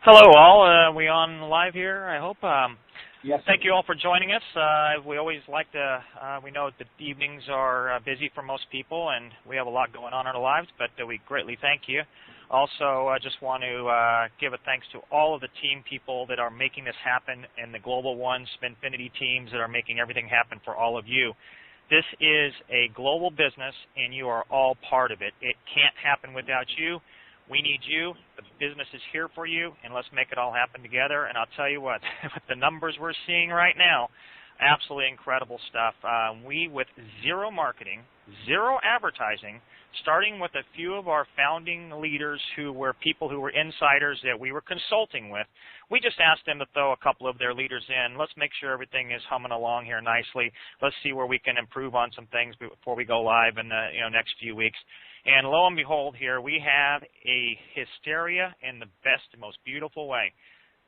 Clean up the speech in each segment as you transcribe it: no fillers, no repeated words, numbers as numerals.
Hello, all. We on live here, I hope. Yes. Thank you all for joining us. We always like to, we know that the evenings are busy for most people, and we have a lot going on in our lives, but we greatly thank you. Also, I just want to give a thanks to all of the team people that are making this happen and the GlobalOne Spinfinity teams that are making everything happen for all of you. This is a global business, and you are all part of it. It can't happen without you. We need you. The business is here for you, and let's make it all happen together. And I'll tell you what, with the numbers we're seeing right now, absolutely incredible stuff. We, with zero marketing, zero advertising, starting with a few of our founding leaders who were people who were insiders that we were consulting with, we just asked them to throw a couple of their leaders in. Let's make sure everything is humming along here nicely. Let's see where we can improve on some things before we go live in the next few weeks. And lo and behold, here we have a hysteria in the best and most beautiful way.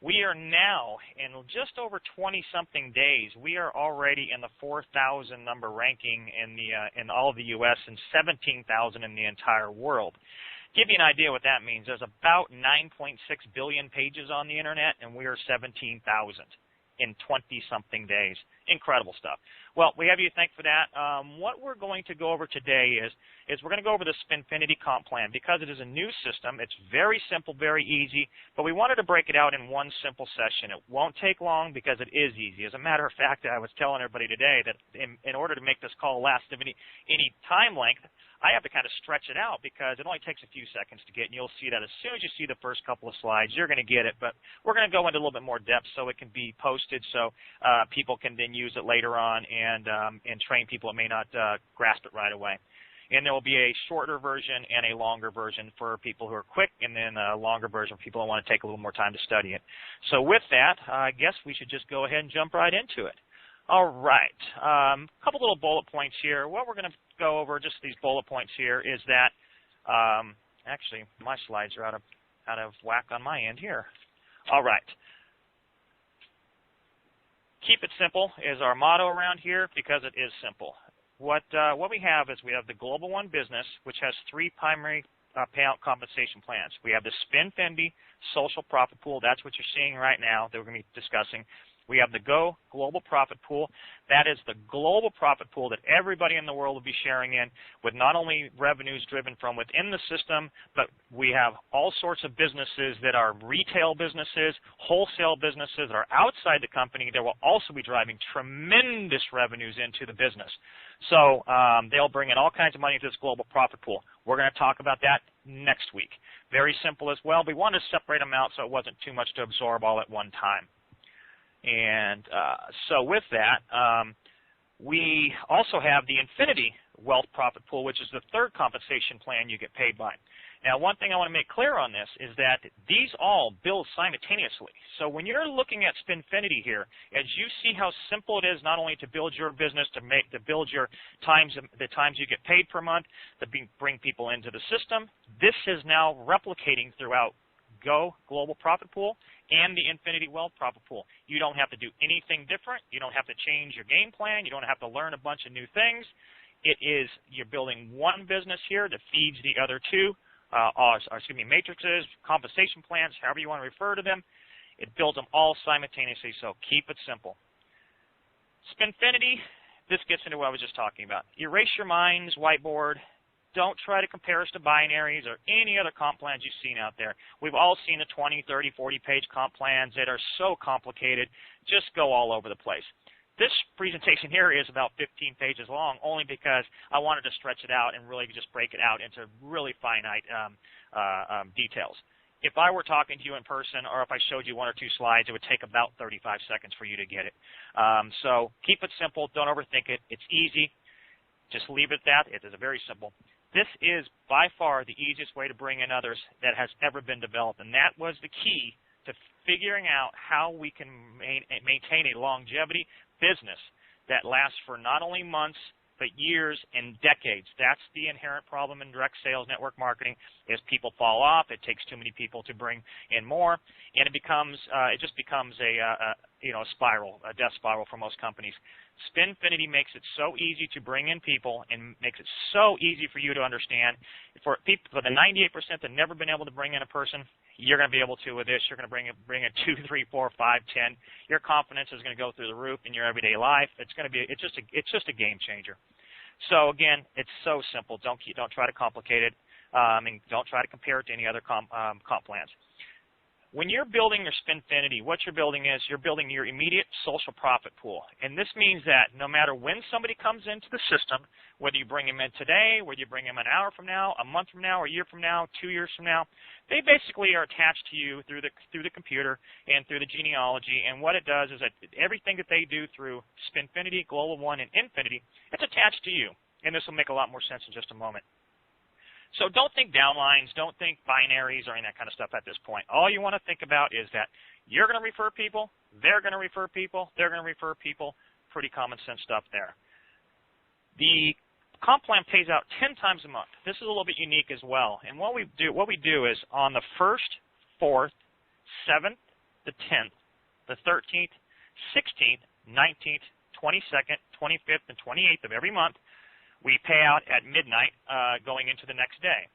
We are now, in just over 20-something days, we are already in the 4,000 number ranking in all of the U.S. and 17,000 in the entire world. Give you an idea what that means. There's about 9.6 billion pages on the Internet, and we are 17,000 in 20-something days. Incredible stuff. Well, we have you to thank for that. What we're going to go over today is we're going to go over the Spinfinity comp plan. Because it is a new system, it's very simple, very easy, but we wanted to break it out in one simple session. It won't take long because it is easy. As a matter of fact, I was telling everybody today that in order to make this call last any time length, I have to kind of stretch it out because it only takes a few seconds to get, and you'll see that as soon as you see the first couple of slides, you're going to get it. But we're going to go into a little bit more depth so it can be posted so people can then use it later on and train people that may not grasp it right away. And there will be a shorter version and a longer version for people who are quick, and then a longer version for people who want to take a little more time to study it. So with that, I guess we should just go ahead and jump right into it. All right, a couple little bullet points here. What we're going to go over, just these bullet points here, is that actually my slides are out of whack on my end here. All right. Keep it simple is our motto around here because it is simple. What we have is we have the GlobalOne business, which has three primary payout compensation plans. We have the Spinfinity social profit pool. That's what you're seeing right now that we're going to be discussing. We have the Go Global Profit Pool. That is the global profit pool that everybody in the world will be sharing in with not only revenues driven from within the system, but we have all sorts of businesses that are retail businesses, wholesale businesses that are outside the company that will also be driving tremendous revenues into the business. So they'll bring in all kinds of money into this global profit pool. We're going to talk about that next week. Very simple as well. We wanted to separate them out so it wasn't too much to absorb all at one time. And so with that, we also have the Infinity Wealth Profit Pool, which is the third compensation plan you get paid by. Now, one thing I want to make clear on this is that these all build simultaneously. So when you're looking at Spinfinity here, as you see how simple it is not only to build your business, to build your the times you get paid per month, to bring people into the system, this is now replicating throughout Go Global Profit Pool and the Infinity Wealth Profit Pool. You don't have to do anything different. You don't have to change your game plan. You don't have to learn a bunch of new things. You're building one business here that feeds the other two, matrices, compensation plans, however you want to refer to them. It builds them all simultaneously, so keep it simple. Spinfinity, this gets into what I was just talking about. Erase your minds, whiteboard. Don't try to compare us to binaries or any other comp plans you've seen out there. We've all seen the 20, 30, 40-page comp plans that are so complicated, just go all over the place. This presentation here is about 15 pages long only because I wanted to stretch it out and really just break it out into really finite details. If I were talking to you in person or if I showed you one or two slides, it would take about 35 seconds for you to get it. So keep it simple. Don't overthink it. It's easy. Just leave it at that. It is very simple. This is by far the easiest way to bring in others that has ever been developed, and that was the key to figuring out how we can maintain a longevity business that lasts for not only months but years and decades. That's the inherent problem in direct sales network marketing, As people fall off, it takes too many people to bring in more, and it just becomes a spiral, a death spiral for most companies. Spinfinity makes it so easy to bring in people and makes it so easy for you to understand. For the 98% that have never been able to bring in a person, you're going to be able to with this. You're going to bring in 2, 3, 4, 5, 10. Your confidence is going to go through the roof in your everyday life. It's just a game changer. So again, it's so simple. Don't try to complicate it, and don't try to compare it to any other comp plans. When you're building your Spinfinity, what you're building is you're building your immediate social profit pool. And this means that no matter when somebody comes into the system, whether you bring them in today, whether you bring them an hour from now, a month from now, a year from now, 2 years from now, they basically are attached to you through the computer and through the genealogy. And what it does is that everything that they do through Spinfinity, GlobalOne, and Infinity, it's attached to you. And this will make a lot more sense in just a moment. So don't think downlines, don't think binaries or any of that kind of stuff at this point. All you want to think about is that you're going to refer people, they're going to refer people, they're going to refer people. Pretty common sense stuff there. The comp plan pays out 10 times a month. This is a little bit unique as well. And what we do is on the 1st, 4th, 7th, the 10th, the 13th, 16th, 19th, 22nd, 25th, and 28th of every month, we pay out at midnight going into the next day.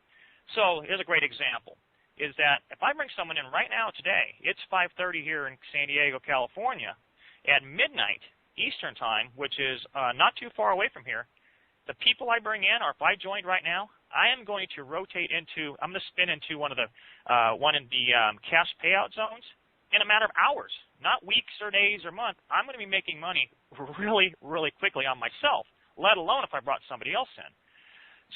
So here's a great example, is that if I bring someone in right now today, it's 5:30 here in San Diego, California, at midnight Eastern time, which is not too far away from here, the people I bring in, or if I joined right now, I am going to rotate into, I'm going to spin into one in the cash payout zones in a matter of hours, not weeks or days or months. I'm going to be making money really, really quickly on myself, let alone if I brought somebody else in.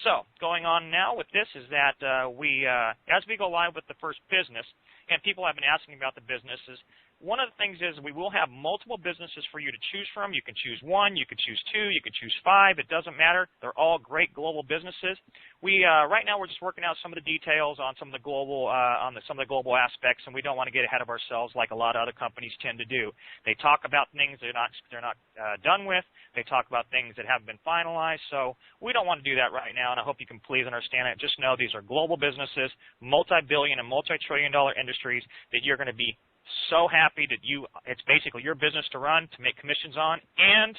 So going on now with this is that as we go live with the first business, and people have been asking about the businesses, one of the things is we will have multiple businesses for you to choose from. You can choose 1, you can choose 2, you can choose 5. It doesn't matter. They're all great global businesses. Right now we're just working out some of the details on some of the global aspects, and we don't want to get ahead of ourselves like a lot of other companies tend to do. They talk about things they're not done with. They talk about things that haven't been finalized. So we don't want to do that right now, and I hope you can please understand it. Just know these are global businesses, multi-billion and multi-trillion-dollar industries that you're going to be so happy that it's basically your business to run, to make commissions on, and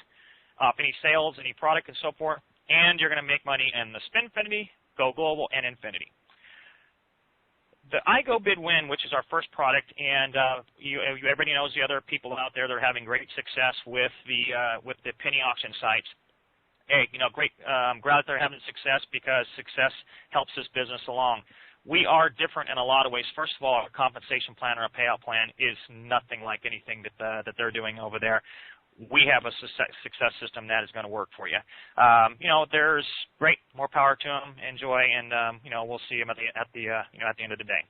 any sales, any product, and so forth, and you're going to make money in the Spinfinity, Go Global, and Infinity. The iGo Bid Win, which is our first product, and everybody knows the other people out there that are having great success with the penny auction sites. Hey, great. I'm glad that they're having success because success helps this business along. We are different in a lot of ways. First of all, our compensation plan or a payout plan is nothing like anything that they're doing over there. We have a success system that is going to work for you. There's great, more power to them. Enjoy, and we'll see them at the end of the day.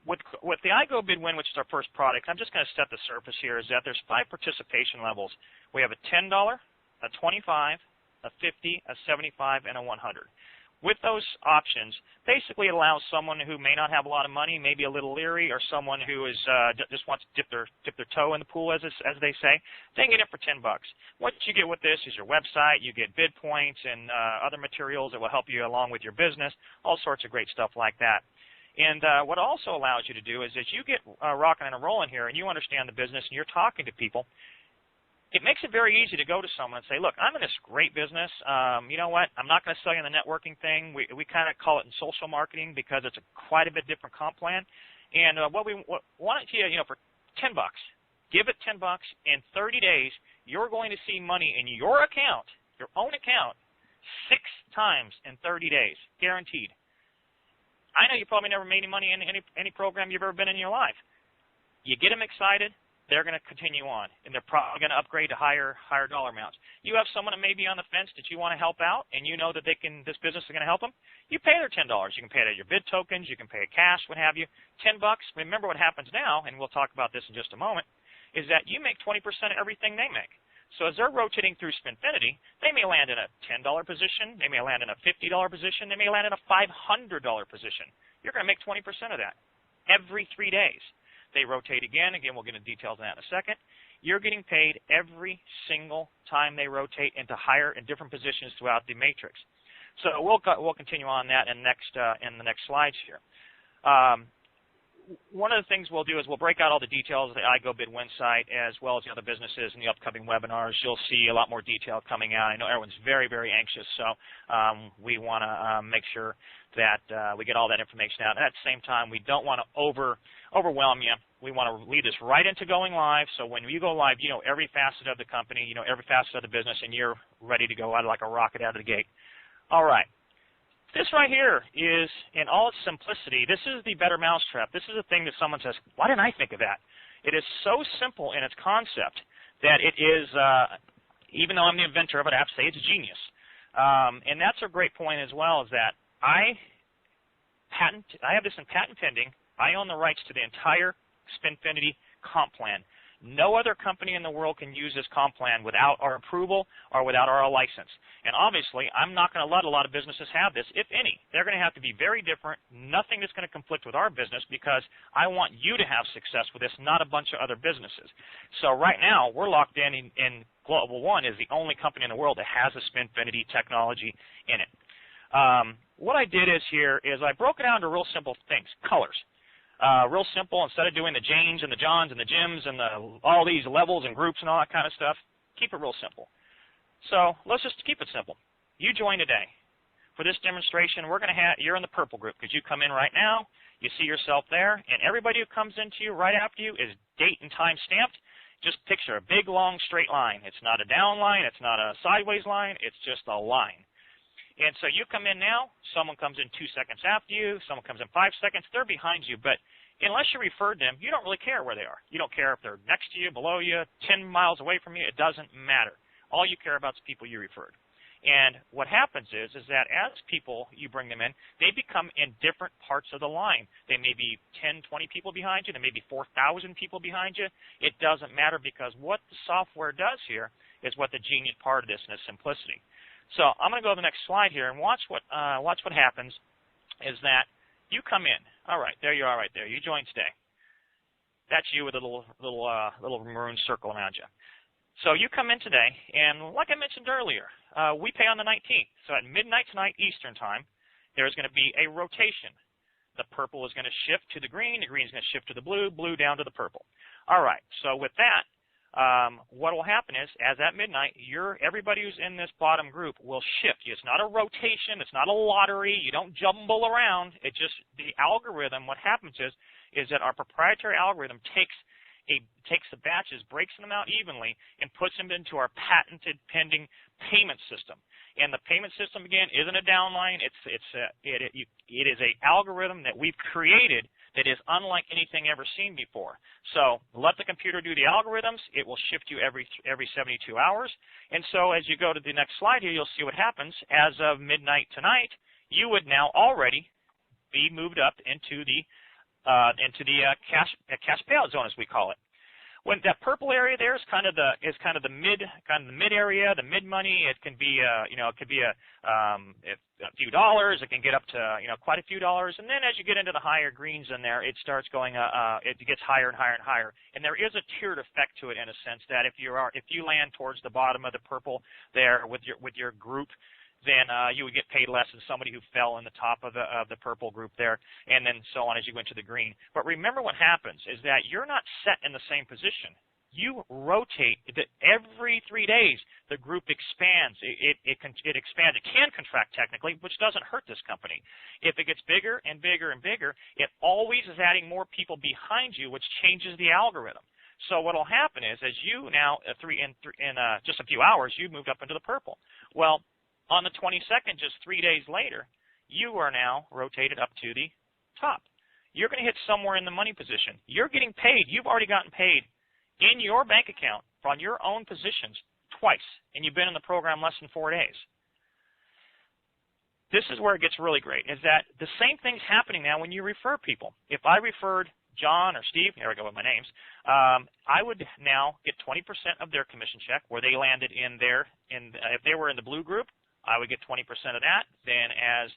With the iGo Bid Win, which is our first product, I'm just going to set the surface here. Is that there's 5 participation levels. We have a $10, a $25, a $50, a $75, and a $100. With those options, basically it allows someone who may not have a lot of money, maybe a little leery, or someone who is just wants to dip their toe in the pool, as they say, they can get it for $10. What you get with this is your website, you get bid points and other materials that will help you along with your business, all sorts of great stuff like that. And what it also allows you to do is as you get rocking and rolling here and you understand the business and you're talking to people, it makes it very easy to go to someone and say, look, I'm in this great business. You know what? I'm not going to sell you the networking thing. We kind of call it in social marketing because it's quite a bit different comp plan. And what we want it to you, for $10, give it $10. In 30 days, you're going to see money in your account, your own account, 6 times in 30 days, guaranteed. I know you probably never made any money in any program you've ever been in your life. You get them excited. They're going to continue on, and they're probably going to upgrade to higher dollar amounts. You have someone that may be on the fence that you want to help out, and you know that this business is going to help them. You pay their $10. You can pay it at your bid tokens. You can pay it cash, what have you. $10. Remember what happens now, and we'll talk about this in just a moment, is that you make 20% of everything they make. So as they're rotating through Spinfinity, they may land in a $10 position. They may land in a $50 position. They may land in a $500 position. You're going to make 20% of that every 3 days. They rotate again. Again, we'll get into details on that in a second. You're getting paid every single time they rotate into higher and different positions throughout the matrix. So we'll continue on that in the next slides here. One of the things we'll do is we'll break out all the details of the iGoBidWin site as well as the other businesses in the upcoming webinars. You'll see a lot more detail coming out. I know everyone's very, very anxious, so we want to make sure that we get all that information out. And at the same time, we don't want to overwhelm you. We want to lead this right into going live, so when you go live, you know every facet of the company, you know every facet of the business, and you're ready to go out like a rocket out of the gate. All right. This right here is, in all its simplicity, this is the better mousetrap. This is the thing that someone says, why didn't I think of that? It is so simple in its concept that it is, even though I'm the inventor of it, I have to say it's genius. And that's a great point as well, is that I have this in patent pending. I own the rights to the entire Spinfinity comp plan. No other company in the world can use this comp plan without our approval or without our license. And obviously, I'm not going to let a lot of businesses have this, if any. They're going to have to be very different, nothing that's going to conflict with our business, because I want you to have success with this, not a bunch of other businesses. So right now, we're locked in GlobalOne is the only company in the world that has a Spinfinity technology in it. What I did here is I broke it down to real simple things, colors. Real simple. Instead of doing the Janes and the Johns and the Jims and all these levels and groups and all that kind of stuff, keep it real simple. So let's just keep it simple. You join today. For this demonstration, you're in the purple group because you come in right now, you see yourself there, and everybody who comes into you right after you is date and time stamped. Just picture a big, long, straight line. It's not a down line. It's not a sideways line. It's just a line. And so you come in now, someone comes in 2 seconds after you, someone comes in 5 seconds, they're behind you, but unless you referred them, you don't really care where they are. You don't care if they're next to you, below you, 10 miles away from you, it doesn't matter. All you care about is people you referred. And what happens is that as people, you bring them in, they become in different parts of the line. They may be 10, 20 people behind you, there may be 4,000 people behind you. It doesn't matter, because what the software does here is what the genius part of this and its simplicity. So I'm going to go to the next slide here and watch what happens is that you come in. All right, there you are right there. You joined today. That's you with a little maroon circle around you. So you come in today, and like I mentioned earlier, we pay on the 19th. So at midnight tonight Eastern time, there's going to be a rotation. The purple is going to shift to the green is going to shift to the blue down to the purple. All right, so with that, what will happen is, as at midnight, everybody who's in this bottom group will shift. It's not a rotation. It's not a lottery. You don't jumble around. It just, the algorithm, what happens is that our proprietary algorithm takes the batches, breaks them out evenly, and puts them into our patented pending payment system. And the payment system, again, isn't a downline. It is an algorithm that we've created that is unlike anything ever seen before. So let the computer do the algorithms. It will shift you every 72 hours. And so as you go to the next slide here, you'll see what happens. As of midnight tonight, you would now already be moved up into the cash payout zone, as we call it. When that purple area there is kind of the mid area, the mid money. It can be a few dollars. It can get up to quite a few dollars. And then as you get into the higher greens in there, it starts going. It gets higher and higher and higher. And there is a tiered effect to it in a sense that if you land towards the bottom of the purple there with your group, then you would get paid less than somebody who fell in the top of the purple group there, and then so on as you went to the green. But remember what happens is that you're not set in the same position. You rotate. Every 3 days, the group expands. It expands. It can contract technically, which doesn't hurt this company. If it gets bigger and bigger and bigger, it always is adding more people behind you, which changes the algorithm. So what will happen is, as you now, in just a few hours, you moved up into the purple. Well, on the 22nd, just 3 days later, you are now rotated up to the top. You're going to hit somewhere in the money position. You're getting paid. You've already gotten paid in your bank account from your own positions twice, and you've been in the program less than 4 days. This is where it gets really great, is that the same thing's happening now when you refer people. If I referred John or Steve, here I go with my names, I would now get 20% of their commission check where they landed if they were in the blue group, I would get 20% of that. Then as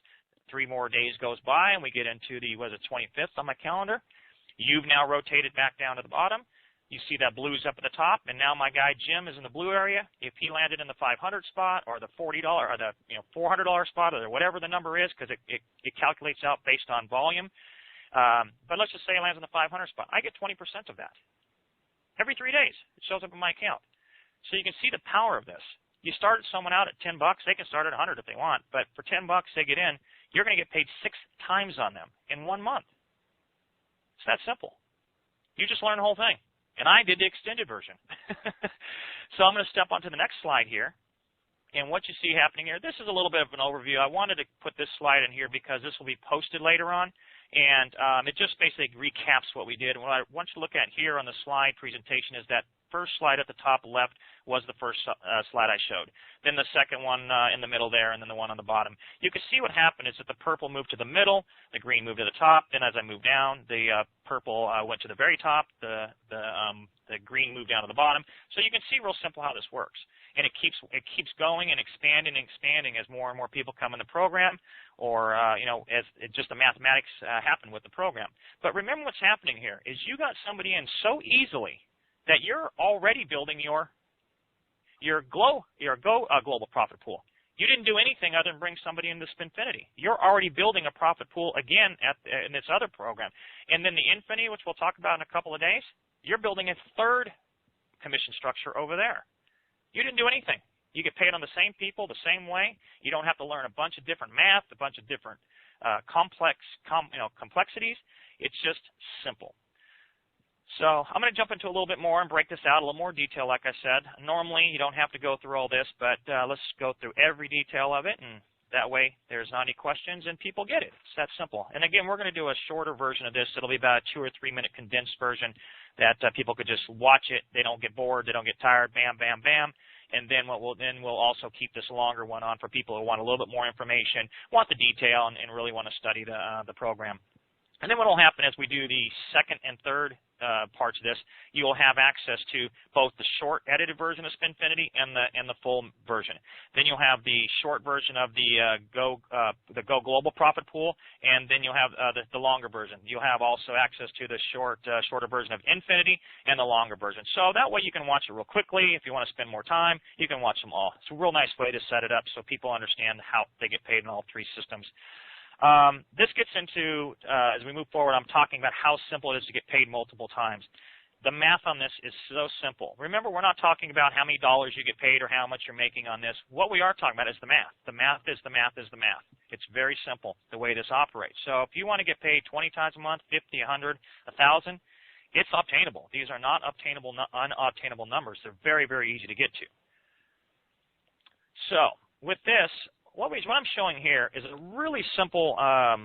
3 more days goes by and we get into the 25th on my calendar, you've now rotated back down to the bottom. You see that blue's up at the top, and now my guy Jim is in the blue area. If he landed in the 500 spot or the $40 or the $400 spot or whatever the number is, because it calculates out based on volume. But let's just say he lands in the 500 spot. I get 20% of that. Every 3 days, it shows up in my account. So you can see the power of this. You started someone out at $10, they can start at 100 if they want, but for $10 they get in, you're going to get paid 6 times on them in 1 month. It's that simple. You just learn the whole thing. And I did the extended version. So I'm going to step onto the next slide here. And what you see happening here, this is a little bit of an overview. I wanted to put this slide in here because this will be posted later on. And it just basically recaps what we did. And what I want you to look at here on the slide presentation is that first slide at the top left was the first slide I showed. Then the second one in the middle there, and then the one on the bottom. You can see what happened is that the purple moved to the middle, the green moved to the top. Then as I moved down, the purple went to the very top, the green moved down to the bottom. So you can see real simple how this works. And it keeps going and expanding as more and more people come in the program, or as just the mathematics happen with the program. But remember what's happening here is you got somebody in so easily that you're already building your global profit pool. You didn't do anything other than bring somebody into Spinfinity. You're already building a profit pool again in this other program. And then the Infinity, which we'll talk about in a couple of days, you're building a third commission structure over there. You didn't do anything. You get paid on the same people, the same way. You don't have to learn a bunch of different math, a bunch of different complexities. It's just simple. So I'm going to jump into a little bit more and break this out a little more detail, like I said. Normally, you don't have to go through all this, but let's go through every detail of it, and that way there's not any questions and people get it. It's that simple. And again, we're going to do a shorter version of this. It'll be about a 2 or 3 minute condensed version that people could just watch it. They don't get bored. They don't get tired. Bam, bam, bam. And then we'll also keep this longer one on for people who want a little bit more information, want the detail, and really want to study the program. And then what will happen as we do the second and third parts of this, you will have access to both the short edited version of Spinfinity and the full version. Then you'll have the short version of the Go Global Profit Pool, and then you'll have the longer version. You'll have also access to the shorter version of Infinity and the longer version. So that way you can watch it real quickly. If you want to spend more time, you can watch them all. It's a real nice way to set it up so people understand how they get paid in all 3 systems. This gets into, as we move forward, I'm talking about how simple it is to get paid multiple times. The math on this is so simple. Remember, we're not talking about how many dollars you get paid or how much you're making on this. What we are talking about is the math. The math is the math is the math. It's very simple, the way this operates. So if you want to get paid 20 times a month, 50, 100, 1,000, it's obtainable. These are not unobtainable numbers. They're very, very easy to get to. So with this, what I'm showing here is a really simple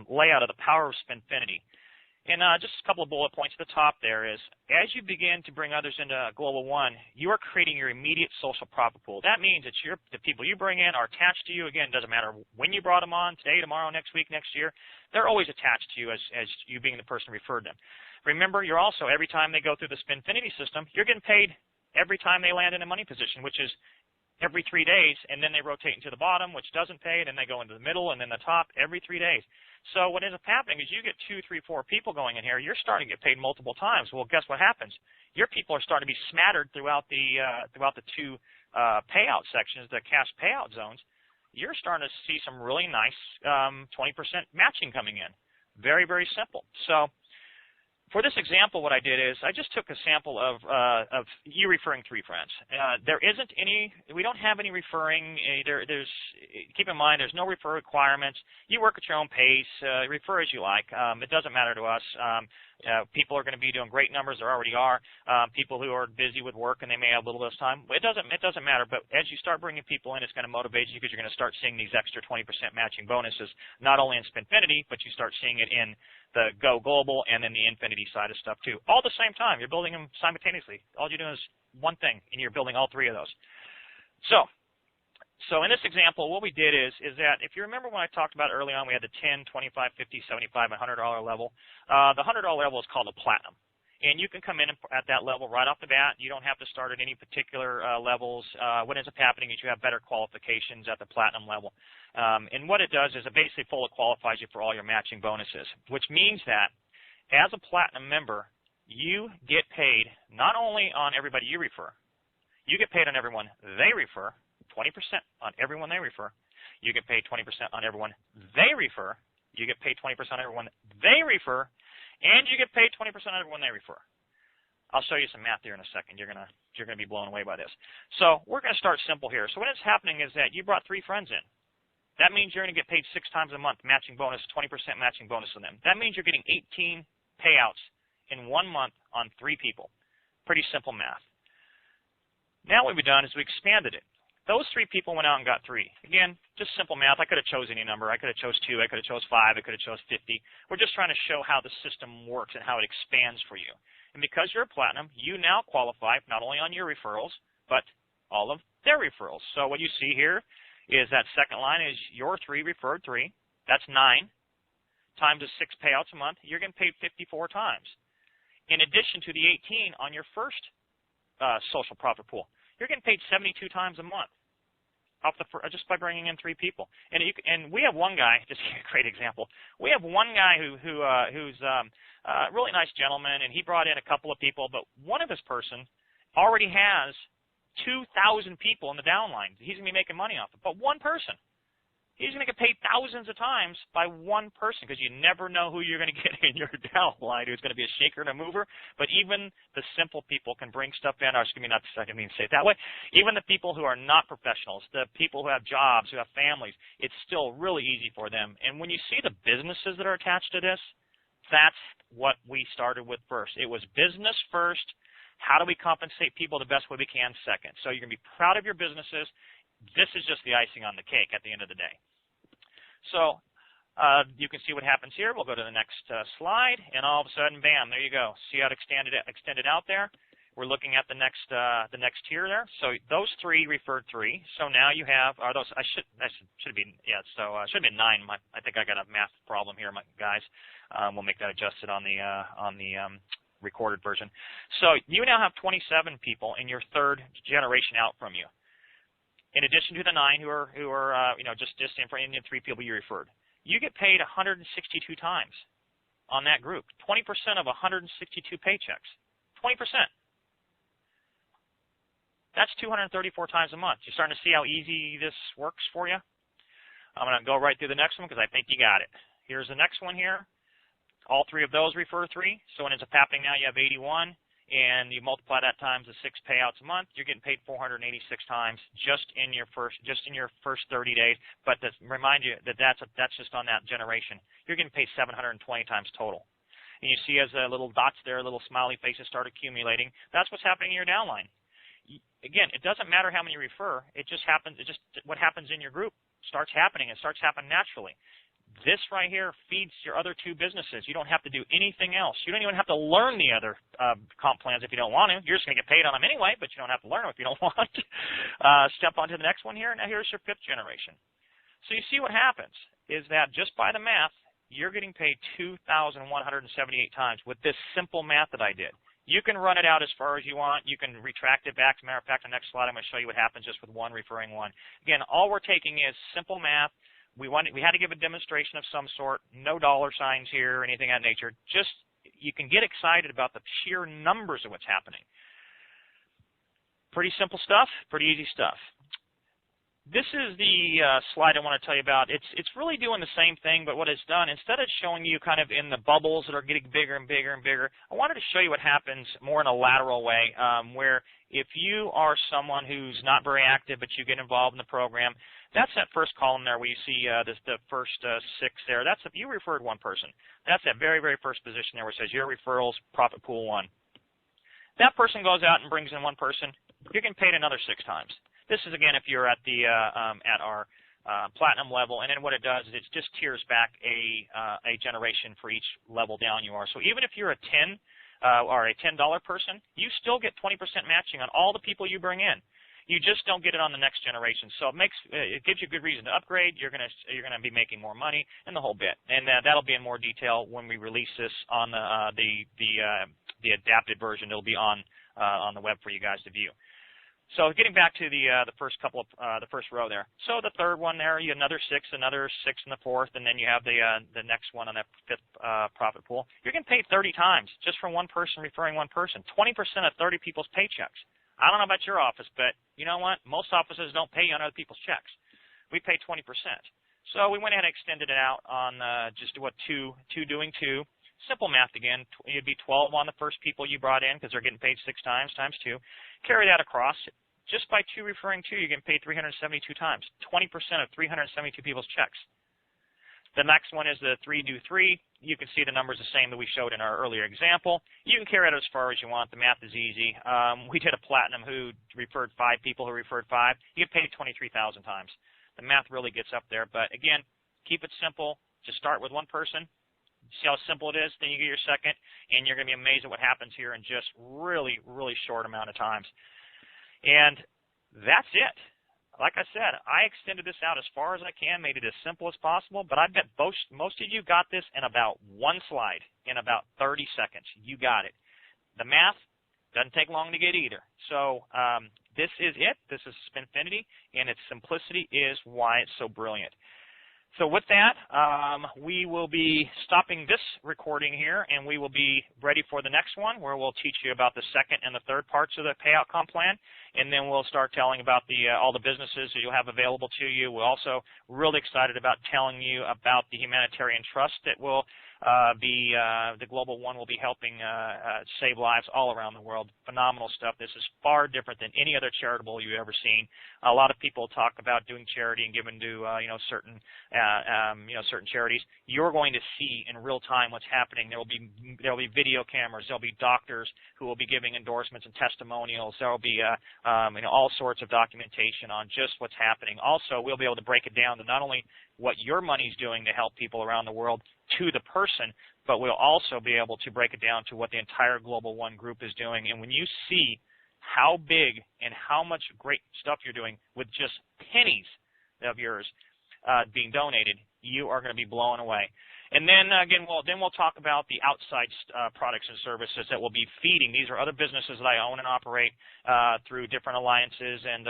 layout of the power of Spinfinity. And just a couple of bullet points at the top there is, as you begin to bring others into GlobalOne, you are creating your immediate social profit pool. That means that the people you bring in are attached to you. Again, it doesn't matter when you brought them on, today, tomorrow, next week, next year. They're always attached to you as you being the person who referred them. Remember, you're also, every time they go through the Spinfinity system, you're getting paid every time they land in a money position, which is every 3 days, and then they rotate into the bottom, which doesn't pay, and then they go into the middle and then the top every 3 days. So what ends up happening is you get 2, 3, 4 people going in here. You're starting to get paid multiple times. Well, guess what happens? Your people are starting to be smattered throughout the 2 payout sections, the cash payout zones. You're starting to see some really nice 20% matching coming in. Very, very simple. So for this example, what I did is I just took a sample of you referring 3 friends. There isn't any, we don't have any referring. Keep in mind, there's no refer requirements. You work at your own pace. Refer as you like. It doesn't matter to us. People are going to be doing great numbers. There already are. People who are busy with work and they may have a little less time. It doesn't matter. But as you start bringing people in, it's going to motivate you because you're going to start seeing these extra 20% matching bonuses, not only in Spinfinity, but you start seeing it in the Go Global and then the Infinity side of stuff too. All at the same time. You're building them simultaneously. All you're doing is one thing, and you're building all 3 of those. So in this example, what we did is that if you remember when I talked about early on, we had the 10, 25, 50, 75, and $100 level. The $100 level is called a platinum. And you can come in at that level right off the bat. You don't have to start at any particular levels. What ends up happening is you have better qualifications at the platinum level. And what it does is it basically fully qualifies you for all your matching bonuses, which means that as a platinum member, you get paid not only on everybody you refer, you get paid on everyone they refer, 20% on everyone they refer. You get paid 20% on everyone they refer. You get paid 20% on everyone they refer, and you get paid 20% on everyone they refer. I'll show you some math here in a second. You're gonna be blown away by this. So we're gonna start simple here. So what is happening is that you brought 3 friends in. That means you're gonna get paid 6 times a month, matching bonus, 20% matching bonus on them. That means you're getting 18 payouts in 1 month on 3 people. Pretty simple math. Now what we've done is we expanded it. Those 3 people went out and got 3. Again, just simple math. I could have chose any number. I could have chose 2. I could have chose 5. I could have chose 50. We're just trying to show how the system works and how it expands for you. And because you're a platinum, you now qualify not only on your referrals, but all of their referrals. So what you see here is that second line is your 3 referred 3. That's 9 times the 6 payouts a month. You're getting paid 54 times. In addition to the 18 on your first social profit pool, you're getting paid 72 times a month just by bringing in 3 people. And we have one guy, just a great example. We have one guy who's a really nice gentleman, and he brought in a couple of people, but one of his person already has 2,000 people in the downline he's going to be making money off of. But one person. He's going to get paid thousands of times by one person, because you never know who you're going to get in your downline who's going to be a shaker and a mover. But even the simple people can bring stuff in. Or excuse me, I didn't mean to say it that way. Even the people who are not professionals, the people who have jobs, who have families, it's still really easy for them. And when you see the businesses that are attached to this, that's what we started with first. It was business first. How do we compensate people the best way we can second? So you're going to be proud of your businesses. This is just the icing on the cake at the end of the day. So you can see what happens here. We'll go to the next slide, and all of a sudden, bam, there you go. See how it extended out there? We're looking at the next tier there. So those 3 referred 3. So now you have those. Should be 9. I think I got a math problem here, guys. We'll make that adjusted on the recorded version. So you now have 27 people in your 3rd generation out from you. In addition to the 9 who are just in for Indian 3 people you referred, you get paid 162 times on that group. 20% of 162 paychecks. 20%. That's 234 times a month. You're starting to see how easy this works for you. I'm going to go right through the next one because I think you got it. Here's the next one here. All 3 of those refer 3. So when it's happening now, you have 81. And you multiply that times the 6 payouts a month, you're getting paid 486 times just in your first 30 days. But remind you that that's just on that generation. You're getting paid 720 times total. And you see as the little dots there, little smiley faces start accumulating. That's what's happening in your downline. Again, it doesn't matter how many you refer. It just happens. What happens in your group starts happening. It starts happening naturally. This right here feeds your other 2 businesses. You don't have to do anything else. You don't even have to learn the other comp plans if you don't want to. You're just going to get paid on them anyway, but you don't have to learn them if you don't want. Step on to the next one here. Now here's your 5th generation. So you see what happens is that just by the math, you're getting paid 2,178 times with this simple math that I did. You can run it out as far as you want. You can retract it back. As a matter of fact, the next slide I'm going to show you what happens just with 1 referring 1. Again, all we're taking is simple math. We had to give a demonstration of some sort, no dollar signs here or anything of that nature. Just you can get excited about the sheer numbers of what's happening. Pretty simple stuff, pretty easy stuff. This is the slide I want to tell you about. It's really doing the same thing, but what it's done, instead of showing you kind of in the bubbles that are getting bigger and bigger and bigger, I wanted to show you what happens more in a lateral way, where if you are someone who's not very active but you get involved in the program, that's that first column there where you see the first 6 there. That's if you referred 1 person. That's that very, very first position there where it says your referrals, profit pool 1. That person goes out and brings in 1 person. You're getting paid another 6 times. This is, again, if you're at the at our platinum level, and then what it does is it just tiers back a generation for each level down you are. So even if you're a 10 or a $10 person, you still get 20% matching on all the people you bring in. You just don't get it on the next generation. So it gives you a good reason to upgrade. You're gonna be making more money and the whole bit. And that'll be in more detail when we release this on the adapted version. It'll be on the web for you guys to view. So getting back to the first couple of the first row there. So the third one there, you another six in the fourth, and then you have the next one on that fifth profit pool. You're getting paid 30 times just from one person referring one person. 20% of 30 people's paychecks. I don't know about your office, but you know what? Most offices don't pay on other people's checks. We pay 20%. So we went ahead and extended it out on just what two doing two. Simple math again. It'd be 12 on the first people you brought in because they're getting paid 6 times, times 2. Carry that across. Just by 2 referring 2, you're getting paid 372 times. 20% of 372 people's checks. The next one is the 3 do 3. You can see the numbers the same that we showed in our earlier example. You can carry it as far as you want. The math is easy. We did a platinum who referred 5 people who referred 5. You get paid 23,000 times. The math really gets up there. But again, keep it simple. Just start with one person. See how simple it is, then you get your second, and you're going to be amazed at what happens here in just really, really short amount of times. And that's it. Like I said, I extended this out as far as I can, made it as simple as possible, but I bet most of you got this in about one slide, in about 30 seconds. You got it. The math doesn't take long to get either. So this is it. This is Spinfinity, and its simplicity is why it's so brilliant. So with that, we will be stopping this recording here, and we will be ready for the next one, where we'll teach you about the second and the third parts of the payout comp plan, and then we'll start telling about all the businesses that you'll have available to you. We're also really excited about telling you about the humanitarian trust that will the GlobalOne will be helping save lives all around the world. Phenomenal stuff. This is far different than any other charitable you've ever seen. A lot of people talk about doing charity and giving to certain charities. You're going to see in real time what's happening. There will be video cameras. There'll be doctors who will be giving endorsements and testimonials. There will be all sorts of documentation on just what's happening. Also, we'll be able to break it down to not only what your money's doing to help people around the world to the person, but we'll also be able to break it down to what the entire GlobalOne group is doing. And when you see how big and how much great stuff you're doing with just pennies of yours being donated, you are going to be blown away. And then again, we'll talk about the outside products and services that we'll be feeding. These are other businesses that I own and operate through different alliances and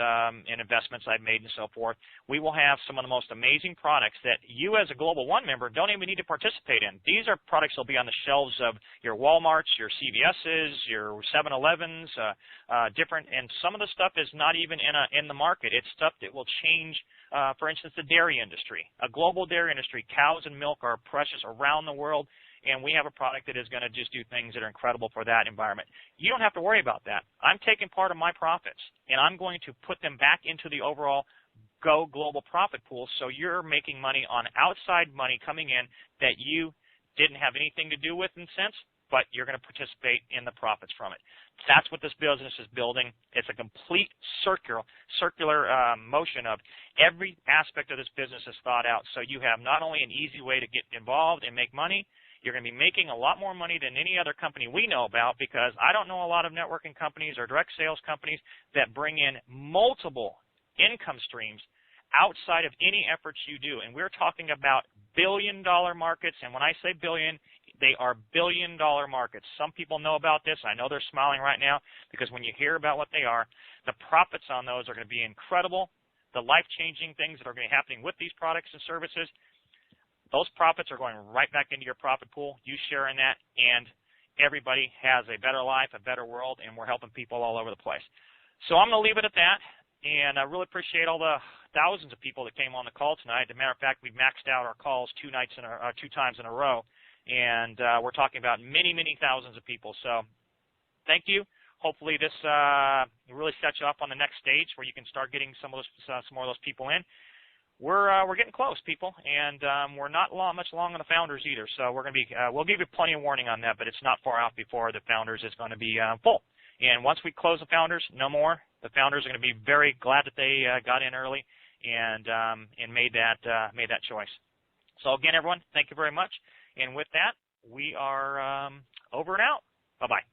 investments I've made and so forth. We will have some of the most amazing products that you as a GlobalOne member don't even need to participate in. These are products that will be on the shelves of your Walmarts, your CVS's, your 7-Elevens, and some of the stuff is not even in the market. It's stuff that will change, for instance, the dairy industry. A global dairy industry, cows and milk are precious around the world, and we have a product that is going to just do things that are incredible for that environment. You don't have to worry about that. I'm taking part of my profits, and I'm going to put them back into the overall Go Global profit pool, so you're making money on outside money coming in that you didn't have anything to do with in a sense, but you're going to participate in the profits from it. That's what this business is building. It's a complete circular motion of every aspect of this business is thought out. So you have not only an easy way to get involved and make money, you're going to be making a lot more money than any other company we know about, because I don't know a lot of networking companies or direct sales companies that bring in multiple income streams outside of any efforts you do. And we're talking about billion-dollar markets, and when I say billion, they are billion-dollar markets. Some people know about this. I know they're smiling right now, because when you hear about what they are, the profits on those are going to be incredible. The life-changing things that are going to be happening with these products and services, those profits are going right back into your profit pool. You share in that, and everybody has a better life, a better world, and we're helping people all over the place. So I'm going to leave it at that, and I really appreciate all the thousands of people that came on the call tonight. As a matter of fact, we've maxed out our calls 2 times in a row. And we're talking about many, many thousands of people. So thank you. Hopefully this really sets you up on the next stage where you can start getting some more of those people in. We're getting close, people, and we're not much long on the founders either. So we're going to be we'll give you plenty of warning on that, but it's not far out before the founders is going to be full. And once we close the founders, no more. The founders are going to be very glad that they got in early and made that choice. So again, everyone, thank you very much. And with that, we are over and out. Bye-bye.